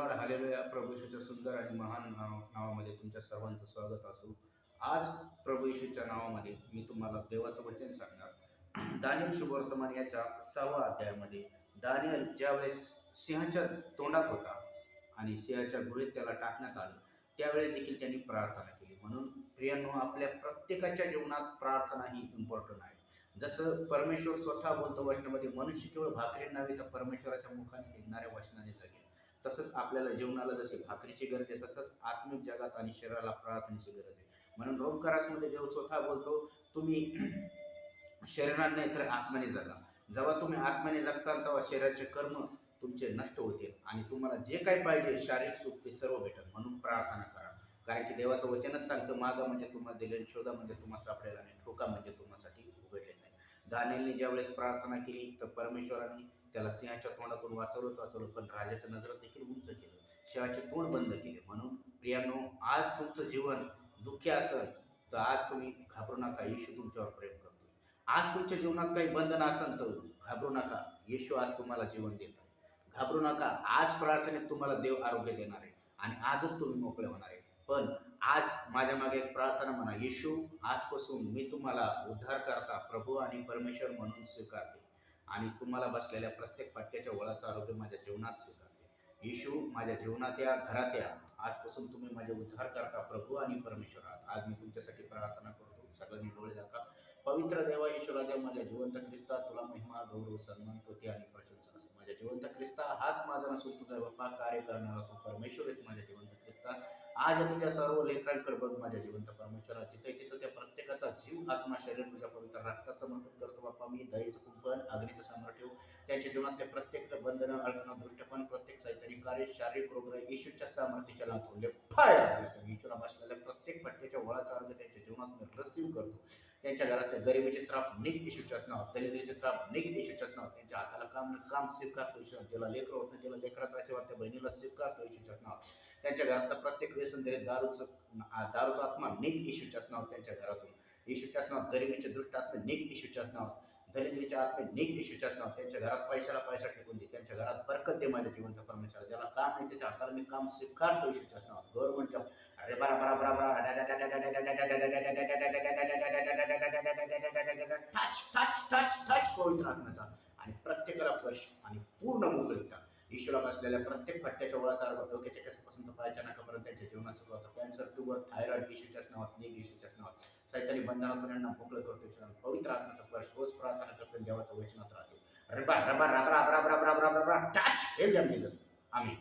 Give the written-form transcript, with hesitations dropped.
Lord hallelujah. प्रभू येशूच्या सुंदर आणि महान नावामध्ये तुमच्या सर्वांचं स्वागत असो. आज प्रभू येशूच्या नावामध्ये मी तुम्हाला देवाचं वचन सांगणार. दानिएल शुभवर्तमान याच्या 6व्या अध्यायामध्ये दानिएल ज्यावेळेस सिंहाच्या तोंडात होता आणि सिंहाच्या गुहेत त्याला टाकण्यात आलं, त्यावेळेस देखील त्यांनी प्रार्थना केली. म्हणून प्रियांनो, आपल्या प्रत्येकाच्या जीवनात प्रार्थना ही इम्पॉर्टंट आहे. जसं परमेश्वर स्वतः बोलतो वचनामध्ये, मनुष्य केवळ भाकरी नव्हे तर परमेश्वराच्या मुखाने निघणाऱ्या वचनाने जगेल. तसंच आपल्याला जीवनाला जशी भाकरीची गरज आहे, तसंच आत्मिक जगात आणि शरीराला प्रार्थनेची गरज आहे. म्हणून रोमकारासमध्ये देव स्वतः बोलतो, तुम्ही शरीराने नाही तर आत्म्याने जगा. जेव्हा तुम्ही आत्म्याने जगता तेव्हा शरीराचे कर्म तुमचे नष्ट होतील आणि तुम्हाला जे काही पाहिजे शारीरिक सुख ते सर्व भेटेल. म्हणून प्रार्थना करा, कारण की देवाचं वचनच सांगतं, मागा म्हणजे तुम्हाला दिले, शोधा म्हणजे तुम्हाला सापडेल आणि ठोका म्हणजे तुम्हासाठी उघडले नाही. दानिएलने ज्यावेळेस प्रार्थना केली तर परमेश्वराने त्याला सिंहाच्या तोंडातून वाचवलं, पण राजाच्या नजरात देखील उंच केलं, सिंहाचे तोंड बंद केले. म्हणून प्रियांनो, आज तुमचं जीवन दुःखी असेल तर आज तुम्ही घाबरू नका, येशू तुमच्यावर प्रेम करतोय. आज तुमच्या जीवनात काही बंधन असेल तर घाबरू नका, येशू आज तुम्हाला जीवन देत आहे. घाबरू नका, आज प्रार्थनेत तुम्हाला देव आरोग्य देणार आहे आणि आजच तुम्ही मोकळे होणार आहे. पण आज माझ्या मागे एक प्रार्थना म्हणा, येशू आजपासून मी तुम्हाला उद्धारकर्ता, प्रभू आणि परमेश्वर म्हणून स्वीकारते आणि तुम्हाला बसलेल्या प्रत्येक फटक्याच्या वळाचं आरोग्य माझ्या जीवनात स्वीकारते. येशू माझ्या जीवनात या, घरात या. आजपासून तुम्ही माझे उद्धार करता, प्रभू आणि परमेश्वर आहात. आज मी तुमच्यासाठी प्रार्थना करतो. सगळ्यांनी डोळे दाखवा. पवित्र देवा येशू राजा, माझ्या जिवंत ख्रिस्ता, तुला महिमा, गौरव, सन्मान, स्तुती आणि प्रशंसा असो. माझ्या जिवंत ख्रिस्ता, हात माझा नसून तुझा बाप्पा कार्य करणारा तू परमेश्वरच माझ्या जिवंत ख्रिस्ता. आज तुझ्या सर्व लेकरांकडे बघ माझ्या जिवंत परमेश्वरा. जिथे तिथं त्या प्रत्येकाचा जीव, आत्मा, शरीर तुझ्या पवित्र रक्तात समर्पित करतो बाप्पा. मी दयेचं कुंपण, अग्नीचं सम्राट ठेव त्यांच्या जीवनातल्या प्रत्येक बंधनं, अडचण, दृष्टपण, प्रत्येक सैतानी कार्य, शारीरिक रोग येशूच्या सामर्थ्याच्या लाथून फायर. येशूला बसलेल्या प्रत्येक फटक्याच्या वळाचा अर्थ त्यांच्या जीवनात मी रिसीव्ह करतो. त्यांच्या घरातल्या गरिबीचे श्राप निघ येशूच्याच नाव, दलिद्रीचे श्राप निघ येशूच्याच नाव. त्यांच्या हाताला काम स्वीकारतो येशू. ज्याला लेकर होत नाही त्याला लेकराचा आशीर्वाद त्या बहिणीला स्वीकारतो येशूच्याच नाव. त्यांच्या घरातला प्रत्येक व्यसन दिले, दारूचा आत्मा निघ येशूच्याच नाव. त्यांच्या घरातून येशूच्याच नाव. गरिबीचे दुष्ट आत्मे निघ येशूच्याच नाव. दलिद्रीचे आत्मे निघ येशूच्याच नाव. त्यांच्या घरात पैशाला पैसा टिकून दे. त्यांच्या घरात बरकत दे माझ्या जिवंत परमेश्वर. ज्याला काम नाही त्याच्या हाताला मी काम स्वीकारतो येशूच्याच नावात. गव्हर्नमेंट जॉब, अरे बरा बरा बरा बरा टच टच टच टच पवित्र आत्म्याचा आणि प्रत्येकाला स्पर्श आणि पूर्ण मोकळीकता. ईश्वरा बसलेल्या प्रत्येक फट्ट्याच्या वळाचा डोक्याच्या केसापासून तर पायाच्या नाकापर्यंत त्यांच्या जीवनात सुरू होतं. कॅन्सर, ट्यूबर, थायरॉइड येशूच्याच नावात निघ येशूच्याच नावात. सैतानी बंधनातून यांना मोकळं करतो ईश्वरा. पवित्र आत्म्याचा स्पर्श रोज प्रार्थना करतो, देवाच्या वचनात राहते. रबा रबा रबा रबा रबा रबा रबा टच हे आम्ही